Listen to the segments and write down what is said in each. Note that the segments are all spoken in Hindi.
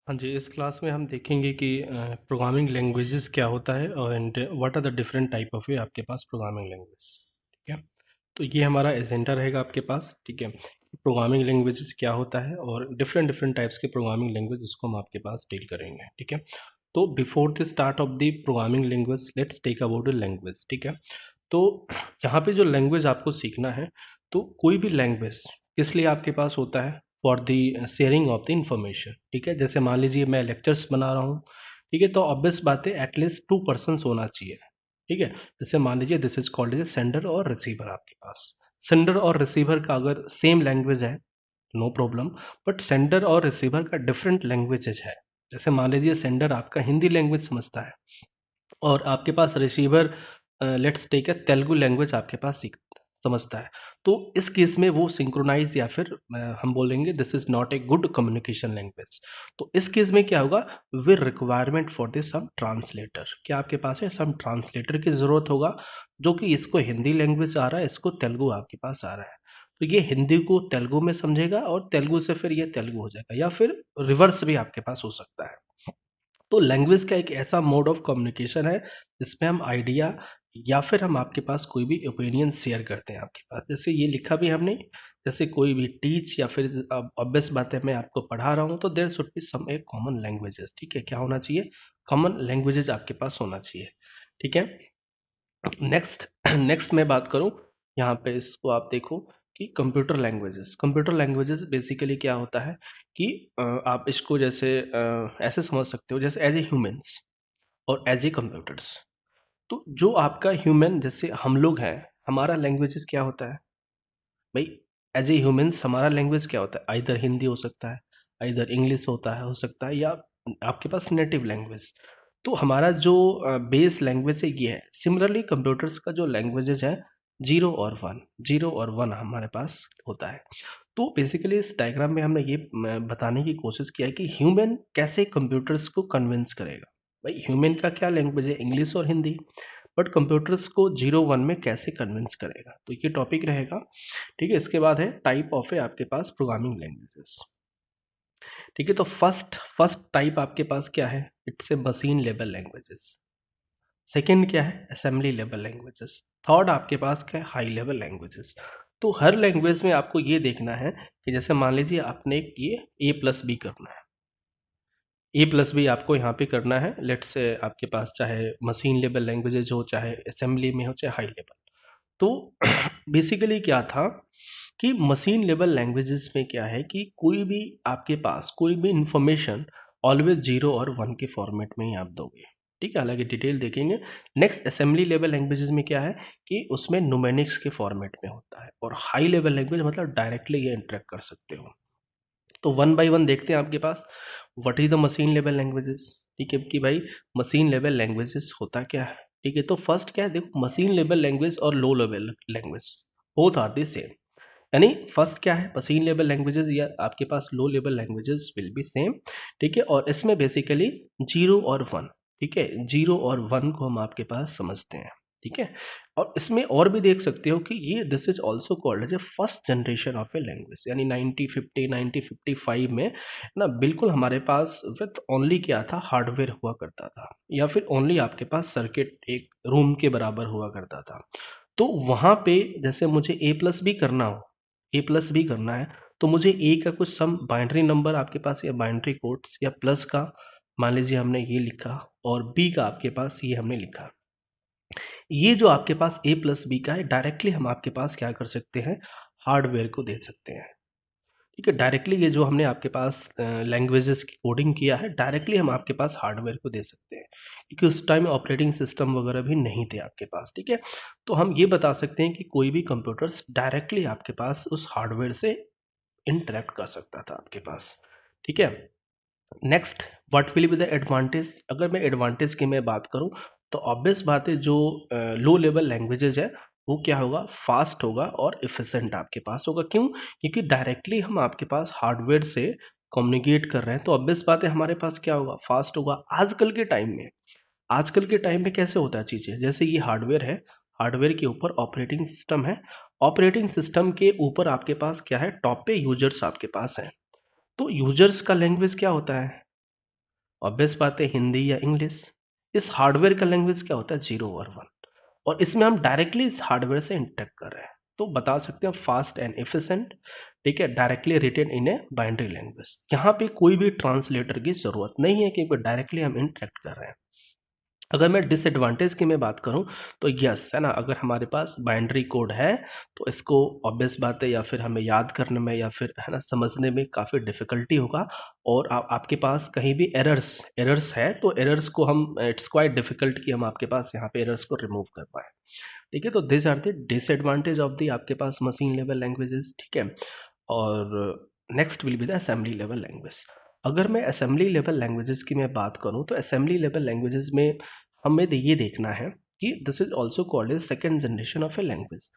हाँ जी, इस क्लास में हम देखेंगे कि प्रोग्रामिंग लैंग्वेजेस क्या होता है and what are the different type of है आपके पास प्रोग्रामिंग लैंग्वेज। ठीक है, तो ये हमारा एजेंडा रहेगा आपके पास। ठीक है, प्रोग्रामिंग लैंग्वेजेस क्या होता है और डिफरेंट डिफरेंट टाइप्स के प्रोग्रामिंग लैंग्वेज इसको हम आपके पास डील करेंगे। ठीक है, तो before the start of the programming language let's take about the language. ठीक है, तो यहाँ पे जो लैंग्वेज आपको सीखना है, तो कोई भी लैंग्वेज किस लिए आपके पास होता है? For the sharing of the information. ठीक है, जैसे मान लीजिए मैं लेक्चर्स बना रहा हूँ। ठीक है, तो ऑब्वियस बात है एटलीस्ट टू पर्सन होना चाहिए। ठीक है, जैसे मान लीजिए this is called as sender और रिसीवर आपके पास। सेंडर और रिसीवर का अगर सेम लैंग्वेज है, नो प्रॉब्लम। बट सेंडर और रिसीवर का डिफरेंट लैंग्वेजेज है। जैसे मान लीजिए सेंडर आपका हिंदी लैंग्वेज समझता है और आपके पास receiver let's take Telugu language आपके पास सीख समझता है। तो इस केस में वो सिंक्रोनाइज या फिर हम बोलेंगे this is not a good communication language. तो इस केस में क्या होगा? With requirement for this some translator, क्या आपके पास है सम ट्रांसलेटर की ज़रूरत होगा, जो कि इसको हिंदी लैंग्वेज आ रहा है, इसको तेलुगु आपके पास आ रहा है। तो ये हिंदी को तेलुगु में समझेगा और तेलुगु से फिर ये तेलुगु हो जाएगा, या फिर रिवर्स भी आपके पास हो सकता है। तो लैंग्वेज का एक ऐसा मोड ऑफ कम्युनिकेशन है जिसमें हम आइडिया या फिर हम आपके पास कोई भी ओपिनियन शेयर करते हैं आपके पास। जैसे ये लिखा भी हमने, जैसे कोई भी टीच या फिर अब ऑब्वियस बात है मैं आपको पढ़ा रहा हूँ, तो there should be some a common languages. ठीक है, क्या होना चाहिए? कॉमन लैंग्वेजेज आपके पास होना चाहिए। ठीक है, नेक्स्ट नेक्स्ट मैं बात करूँ, यहाँ पे इसको आप देखो कि कंप्यूटर लैंग्वेजेस बेसिकली क्या होता है कि आप इसको जैसे ऐसे समझ सकते हो जैसे एज ए ह्यूमंस और एज ए कंप्यूटर्स। तो जो आपका ह्यूमन जैसे हम लोग हैं, हमारा लैंग्वेजेस क्या होता है भाई? एज ए ह्यूमंस हमारा लैंग्वेज क्या होता है? आइदर हिंदी हो सकता है, आइदर इंग्लिश होता है, हो सकता है, या आपके पास नेटिव लैंग्वेज। तो हमारा जो बेस लैंग्वेज है ये है। सिमिलरली कंप्यूटर्स का जो लैंग्वेजेज है, जीरो और वन हमारे पास होता है। तो बेसिकली इस डायग्राम में हमने ये बताने की कोशिश किया है कि ह्यूमन कैसे कंप्यूटर्स को कन्विंस करेगा। भाई ह्यूमन का क्या लैंग्वेज है? इंग्लिश और हिंदी। बट कंप्यूटर्स को जीरो वन में कैसे कन्विंस करेगा, तो ये टॉपिक रहेगा। ठीक है, इसके बाद है टाइप ऑफ है आपके पास प्रोग्रामिंग लैंग्वेजेस। ठीक है, तो फर्स्ट फर्स्ट टाइप आपके पास क्या है? It's a machine level languages. Second क्या है? Assembly level languages. थर्ड आपके पास क्या है? High level languages. तो हर लैंग्वेज में आपको ये देखना है कि जैसे मान लीजिए आपने ये ए प्लस बी करना है, ए प्लस बी आपको यहाँ पे करना है। लेट्स से आपके पास चाहे मशीन लेवल लैंग्वेजेज हो, चाहे असेंबली में हो, चाहे हाई लेवल। तो बेसिकली क्या था कि मशीन लेवल लैंग्वेजेस में क्या है कि कोई भी आपके पास कोई भी इंफॉर्मेशन ऑलवेज जीरो और वन के फॉर्मेट में ही आप दोगे। ठीक है, हालांकि डिटेल देखेंगे। नेक्स्ट असेंबली लेवल लैंग्वेजेस में क्या है कि उसमें न्यूमेरिक्स के फॉर्मेट में होता है, और हाई लेवल लैंग्वेज मतलब डायरेक्टली ये इंटरेक्ट कर सकते हो। तो वन बाय वन देखते हैं आपके पास what is the machine level languages. ठीक है कि भाई मशीन लेवल लैंग्वेजेस होता क्या है। ठीक है, तो फर्स्ट क्या है, देखो मशीन लेवल लैंग्वेज और low level language both are the same. यानी फर्स्ट क्या है, मशीन लेवल लैंग्वेजेस या आपके पास low level languages will be same. ठीक है, और इसमें बेसिकली जीरो और वन। ठीक है, जीरो और वन को हम आपके पास समझते हैं। ठीक है, और इसमें और भी देख सकते हो कि ये this is also called as a first generation of a language. यानी 1950 1955 में ना बिल्कुल हमारे पास विथ ओनली क्या था, हार्डवेयर हुआ करता था, या फिर ओनली आपके पास सर्किट एक रूम के बराबर हुआ करता था। तो वहाँ पे जैसे मुझे ए प्लस बी करना हो, ए प्लस बी करना है, तो मुझे ए का कुछ सम बाइनरी नंबर आपके पास या बाइनरी कोड्स या प्लस का मान लीजिए हमने ये लिखा, और बी का आपके पास ये हमने लिखा। ये जो आपके पास ए प्लस बी का है, डायरेक्टली हम आपके पास क्या कर सकते हैं, हार्डवेयर को दे सकते हैं। ठीक है, डायरेक्टली ये जो हमने आपके पास लैंग्वेजेस की कोडिंग किया है, डायरेक्टली हम आपके पास हार्डवेयर को दे सकते हैं, क्योंकि उस टाइम ऑपरेटिंग सिस्टम वगैरह भी नहीं थे आपके पास। ठीक है, तो हम ये बता सकते हैं कि कोई भी कंप्यूटर्स डायरेक्टली आपके पास उस हार्डवेयर से इंटरेक्ट कर सकता था आपके पास। ठीक है, next what will be the advantage. अगर मैं एडवांटेज की मैं बात करूं, तो ऑब्वियस बात है जो लो लेवल लैंग्वेजेज है वो क्या होगा, फास्ट होगा और इफिशिएंट आपके पास होगा। क्यों? क्योंकि डायरेक्टली हम आपके पास हार्डवेयर से कम्युनिकेट कर रहे हैं, तो ऑब्वियस बात है हमारे पास क्या होगा, फास्ट होगा। आजकल के टाइम में कैसे होता है चीज़ें, जैसे ये हार्डवेयर है, हार्डवेयर के ऊपर ऑपरेटिंग सिस्टम है, ऑपरेटिंग सिस्टम के ऊपर आपके पास क्या है, टॉप पे यूजर्स आपके पास हैं। तो यूजर्स का लैंग्वेज क्या होता है, ऑब्वियस बात है हिंदी या इंग्लिश। इस हार्डवेयर का लैंग्वेज क्या होता है 0 और 1, और इसमें हम डायरेक्टली इस हार्डवेयर से इंटरेक्ट कर रहे हैं, तो बता सकते हैं फास्ट एंड एफिशिएंट, ठीक है, directly written in a binary language. यहाँ पे कोई भी ट्रांसलेटर की ज़रूरत नहीं है क्योंकि डायरेक्टली हम इंटरेक्ट कर रहे हैं। अगर मैं डिसएडवांटेज की मैं बात करूँ तो यस है ना, अगर हमारे पास बाइनरी कोड है तो इसको ऑब्वियस बात है या फिर हमें याद करने में या फिर है ना समझने में काफ़ी डिफ़िकल्टी होगा, और आपके पास कहीं भी एरर्स है तो एरर्स को हम इट्स क्वाइट डिफ़िकल्ट कि हम आपके पास यहाँ पे एरर्स को रिमूव कर पाएँ। ठीक है, तो this are the disadvantage of the आपके पास मशीन लेवल लैंग्वेजेस, ठीक है। और next will be the assembly level language. अगर मैं असेंबली लेवल लैंग्वेजेस की मैं बात करूँ तो असेंबली लेवल लैंग्वेजेस में हमें ये देखना है कि this is also called as second generation of a language.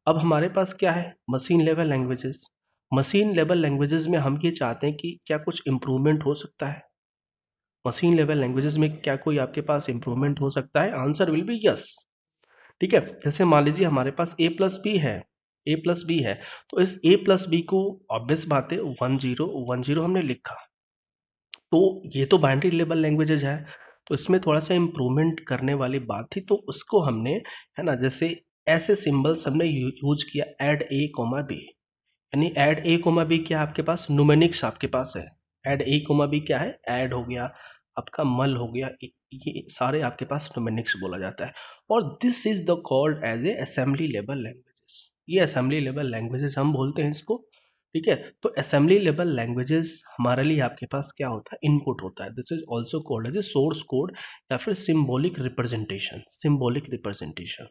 अब हमारे पास क्या है machine level languages. Machine level languages में हम ये चाहते हैं कि क्या कुछ इम्प्रूवमेंट हो सकता है मशीन लेवल लैंग्वेजेस में, क्या कोई आपके पास इम्प्रूवमेंट हो सकता है? Answer will be yes. ठीक है, जैसे मान लीजिए हमारे पास ए प्लस बी है, ए प्लस बी है, तो इस ए प्लस बी को ऑब्वियस बात है 10 हमने लिखा, तो ये तो बाइनरी लेवल लैंग्वेजेज है, तो इसमें थोड़ा सा इम्प्रूवमेंट करने वाली बात थी, तो उसको हमने है ना जैसे ऐसे सिंबल्स हमने यूज किया ऐड ए कोमा बी, यानी ऐड ए कोमा बी क्या आपके पास न्यूमेनिक्स आपके पास है, ऐड ए कोमा बी क्या है ऐड हो गया, आपका मल हो गया, ये सारे आपके पास न्यूमेनिक्स बोला जाता है, और this is the called as a assembly level languages. ये असेंबली लेवल लैंग्वेजेस हम बोलते हैं इसको, ठीक है। तो असेंबली लेवल लैंग्वेजेस हमारे लिए आपके पास क्या होता है इनपुट होता है, this is also called as a source code या फिर सिम्बॉलिक रिप्रेजेंटेशन, सिम्बॉलिक रिप्रेजेंटेशन।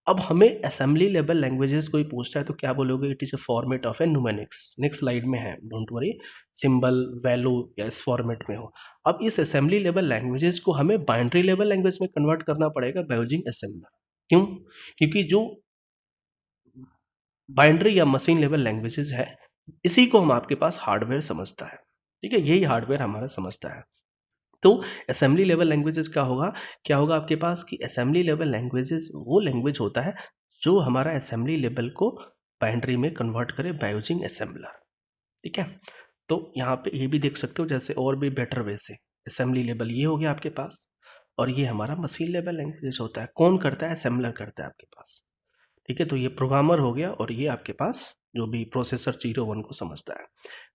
अब हमें असेंबली लेवल लैंग्वेजेस कोई पूछता है तो क्या बोलोगे? It is a format of a mnemonics, next slide में है, डोंट वरी, सिंबल वैल्यू या इस फॉर्मेट में हो। अब इस असेंबली लेवल लैंग्वेजेस को हमें बाइनरी लेवल लैंग्वेज में कन्वर्ट करना पड़ेगा बाय यूजिंग असेंबलर। क्यों? क्योंकि जो बाइनरी या मशीन लेवल लैंग्वेजेस है इसी को हम आपके पास हार्डवेयर समझता है, ठीक है, यही हार्डवेयर हमारा समझता है। तो असेंबली लेवल लैंग्वेजेस का होगा, क्या होगा आपके पास कि असेंबली लेवल लैंग्वेजेस वो लैंग्वेज होता है जो हमारा असेंबली लेवल को बाइनरी में कन्वर्ट करे बाय यूजिंग असेंबलर, ठीक है। तो यहाँ पे ये भी देख सकते हो जैसे और भी बेटर वे से, असेंबली लेवल ये हो गया आपके पास, और ये हमारा मशीन लेवल लैंग्वेजेस होता है, कौन करता है? असेंबलर करता है आपके पास, ठीक है। तो ये प्रोग्रामर हो गया और ये आपके पास जो भी प्रोसेसर 01 को समझता है।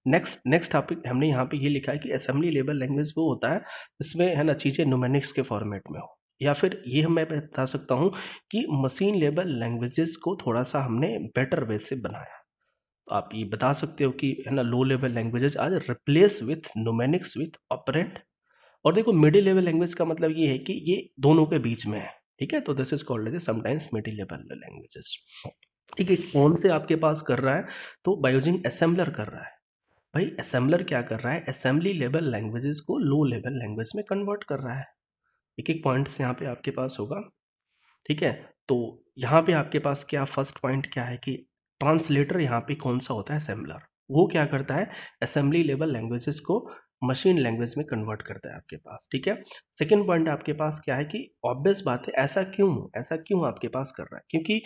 नेक्स्ट नेक्स्ट टॉपिक हमने यहाँ पे ये लिखा है कि असेंबली लेवल लैंग्वेज वो होता है जिसमें है ना चीज़ें न्यूमेरिक्स के फॉर्मेट में हो, या फिर ये मैं बता सकता हूँ कि मशीन लेवल लैंग्वेजेस को थोड़ा सा हमने बेटर वे से बनाया। तो आप ये बता सकते हो कि है ना लो लेवल लैंग्वेजेस आज replace with numerics with operand, और देखो मिडिल लेवल लैंग्वेज का मतलब ये है कि ये दोनों के बीच में है, ठीक है। तो this is called as sometimes middle level languages, ठीक है। कौन से आपके पास कर रहा है? तो बाय यूजिंग असेंबलर कर रहा है। भाई असेंबलर क्या कर रहा है? असेंबली लेवल लैंग्वेजेस को लो लेवल लैंग्वेज में कन्वर्ट कर रहा है। एक एक पॉइंट्स यहाँ पे आपके पास होगा, ठीक है। तो यहाँ पे आपके पास क्या फर्स्ट पॉइंट क्या है कि ट्रांसलेटर यहाँ पे कौन सा होता है? असेंबलर। वो क्या करता है? असेंबली लेवल लैंग्वेजेस को मशीन लैंग्वेज में कन्वर्ट करता है आपके पास, ठीक है। सेकंड पॉइंट आपके पास क्या है कि ऑब्वियस बात है, ऐसा क्यों आपके पास कर रहा है? क्योंकि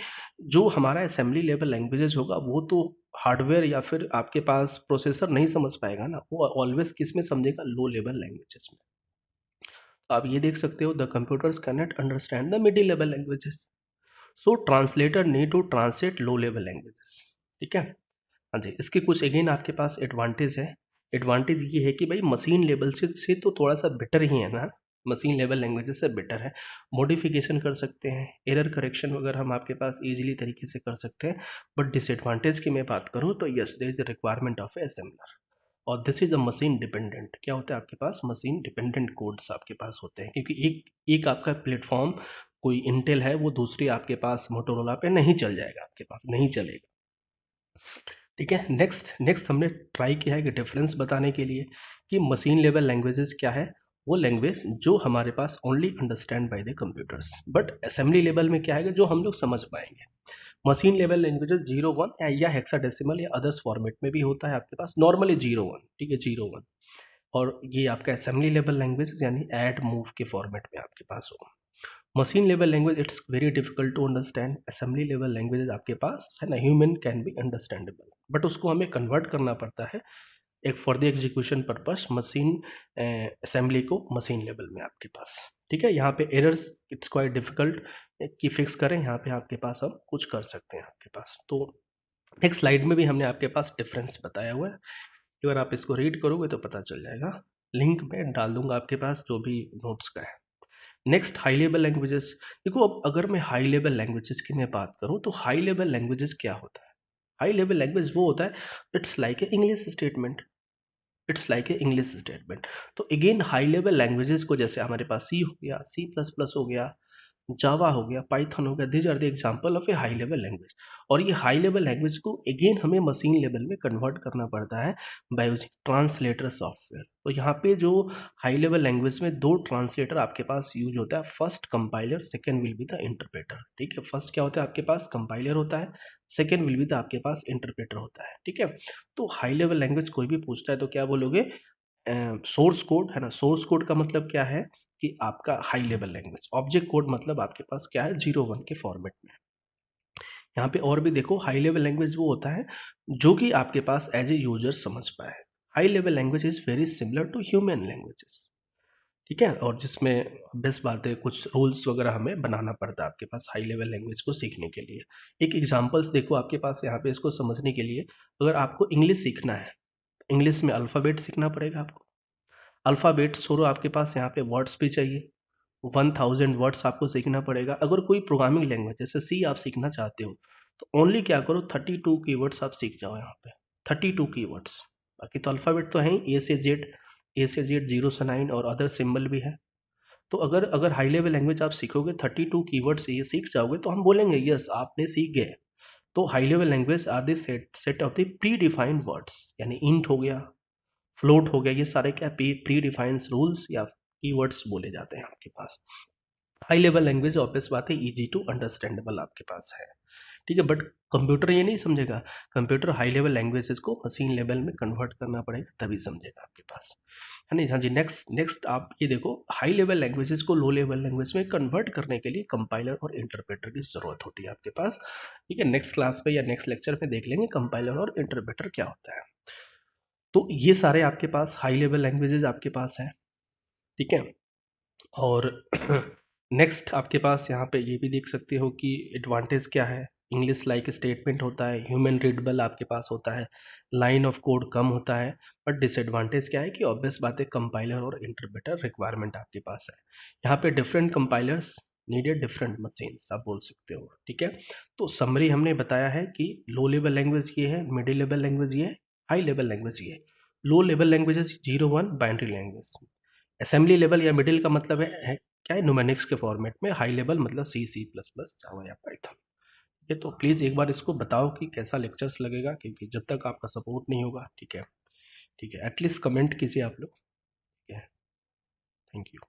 जो हमारा असेंबली लेवल लैंग्वेजेस होगा वो तो हार्डवेयर या फिर आपके पास प्रोसेसर नहीं समझ पाएगा ना, वो ऑलवेज किस में समझेगा? लो लेवल लैंग्वेजेस में। तो आप ये देख सकते हो the computers can not understand the middle level languages, so translator need to translate low level languages, ठीक है। हाँ जी, इसके कुछ अगेन आपके पास एडवांटेज है। एडवांटेज ये है कि भाई मशीन लेवल से तो थोड़ा सा बेटर ही है ना, मशीन लेवल लैंग्वेजेस से बेटर है, मॉडिफिकेशन कर सकते हैं, एरर करेक्शन वगैरह हम आपके पास इजीली तरीके से कर सकते हैं। बट डिसएडवांटेज की मैं बात करूँ तो yes there is the requirement of a assembler, और this is a machine dependent. क्या होता है आपके पास? मशीन डिपेंडेंट कोड्स आपके पास होते हैं, क्योंकि एक एक आपका प्लेटफॉर्म कोई इंटेल है वो दूसरी आपके पास मोटोरोला पे नहीं चल जाएगा, आपके पास नहीं चलेगा, ठीक है। नेक्स्ट नेक्स्ट हमने ट्राई किया है कि डिफरेंस बताने के लिए कि मशीन लेवल लैंग्वेजेस क्या है, वो लैंग्वेज जो हमारे पास only understand by the computers, but assembly level में क्या है जो हम लोग समझ पाएंगे। मशीन लेवल लैंग्वेजेस 01 या हेक्साडेसिमल या अदर्स फॉर्मेट में भी होता है आपके पास, नॉर्मली 01, ठीक है, 01। और ये आपका असेंबली लेवल लैंग्वेज यानी ऐड मूव के फॉर्मेट में आपके पास हो। Machine level language it's very difficult to understand, assembly level language आपके पास है ना human can be understandable, but उसको हमें कन्वर्ट करना पड़ता है एक for the execution purpose machine assembly को मशीन लेवल में आपके पास, ठीक है। यहाँ पे एरर्स इट्स क्वाइट डिफिकल्ट कि फिक्स करें, यहाँ पे आपके पास हम कुछ कर सकते हैं आपके पास। तो नेक्स्ट स्लाइड में भी हमने आपके पास डिफरेंस बताया हुआ है, अगर आप इसको रीड करोगे तो पता चल जाएगा, लिंक में डाल दूंगा आपके पास जो भी नोट्स का है। Next high level languages. देखो अब अगर मैं हाई लेवल लैंग्वेजेस की मैं बात करूँ तो हाई लेवल लैंग्वेजेस क्या होता है? हाई लेवल लैंग्वेज वो होता है, it's like a English statement, it's like a English statement. तो अगेन हाई लेवल लैंग्वेजेस को जैसे हमारे पास सी हो गया, सी प्लस प्लस हो गया, जावा हो गया, पाइथन हो गया, these are the example of a high level language. और ये हाई लेवल लैंग्वेज को अगेन हमें मशीन लेवल में कन्वर्ट करना पड़ता है बाय यूजिंग ट्रांसलेटर सॉफ्टवेयर। तो यहाँ पे जो हाई लेवल लैंग्वेज में दो ट्रांसलेटर आपके पास यूज होता है, first compiler, second will be the interpreter, ठीक है। फर्स्ट क्या होता है आपके पास? कंपाइलर होता है, सेकेंड विल बी द आपके पास इंटरप्रेटर होता है, ठीक है। तो हाई लेवल लैंग्वेज कोई भी पूछता है तो क्या बोलोगे? सोर्स कोड है ना, सोर्स कोड का मतलब क्या है कि आपका high level language. Object code मतलब आपके पास क्या है? 0 1 के फॉर्मेट में। यहाँ पे और भी देखो, हाई लेवल लैंग्वेज वो होता है जो कि आपके पास एज ए यूजर समझ पाए। High level language is very similar to human languages, ठीक है। और जिसमें बेस्ट बात है, कुछ रूल्स वगैरह हमें बनाना पड़ता है आपके पास हाई लेवल लैंग्वेज को सीखने के लिए। एक एग्जांपल्स देखो आपके पास यहाँ पे, इसको समझने के लिए अगर आपको इंग्लिश सीखना है, इंग्लिश में अल्फ़ाबेट सीखना पड़ेगा आपको। अल्फ़ाबेट छोड़ो, आपके पास यहाँ पे वर्ड्स भी चाहिए, 1000 वर्ड्स आपको सीखना पड़ेगा। अगर कोई प्रोग्रामिंग लैंग्वेज जैसे सी आप सीखना चाहते हो तो ओनली क्या करो, 32 कीवर्ड्स आप सीख जाओ यहाँ पे, 32 कीवर्ड्स। बाकी तो अल्फ़ाबेट तो हैं ही, ए से जेड, 0 से 9 और अदर सिंबल भी है। तो अगर अगर हाई लेवल लैंग्वेज आप सीखोगे, 32 कीवर्ड्स ये सीख जाओगे तो हम बोलेंगे यस आपने सीख गए। तो high level language are the set of the predefined words, यानी इंट हो गया, फ्लोट हो गया, ये सारे क्या प्री डिफाइंड रूल्स या कीवर्ड्स बोले जाते हैं आपके पास। हाई लेवल लैंग्वेज ऑब्वियस बात है इजी टू अंडरस्टैंडेबल आपके पास है, ठीक है। बट कंप्यूटर ये नहीं समझेगा, कंप्यूटर हाई लेवल लैंग्वेजेस को मशीन लेवल में कन्वर्ट करना पड़ेगा तभी समझेगा आपके पास, है नहीं। हाँ जी, नेक्स्ट नेक्स्ट आप ये देखो, हाई लेवल लैंग्वेजेस को लो लेवल लैंग्वेज में कन्वर्ट करने के लिए कंपाइलर और इंटरप्रेटर की ज़रूरत होती है आपके पास, ठीक है। नेक्स्ट क्लास में या नेक्स्ट लेक्चर में देख लेंगे कंपाइलर और इंटरप्रेटर क्या होता है। तो ये सारे आपके पास हाई लेवल लैंग्वेजेस आपके पास हैं, ठीक है। और नेक्स्ट आपके पास यहाँ पे ये भी देख सकते हो कि एडवांटेज क्या है। इंग्लिश लाइक स्टेटमेंट होता है, ह्यूमन रीडेबल आपके पास होता है, लाइन ऑफ कोड कम होता है। बट डिसएडवांटेज क्या है कि ऑब्वियस बात है कंपाइलर और इंटरप्रेटर रिक्वायरमेंट आपके पास है। यहाँ पे different compilers needed different machines आप बोल सकते हो, ठीक है। तो समरी हमने बताया है कि लो लेवल लैंग्वेज ये है, मिडिल लेवल लैंग्वेज ये है, हाई लेवल लैंग्वेज ये है। लो level languages 0 1 binary language, assembly level या मिडिल का मतलब है क्या है, न्यूमेरिक्स के फॉर्मेट में, हाई लेवल मतलब सी सी प्लस प्लस, जावा या पाइथन। ये तो प्लीज़ एक बार इसको बताओ कि कैसा लेक्चर्स लगेगा, क्योंकि जब तक आपका सपोर्ट नहीं होगा, ठीक है, ठीक है, एटलीस्ट कमेंट कीजिए आप लोग, ठीक है। Thank you.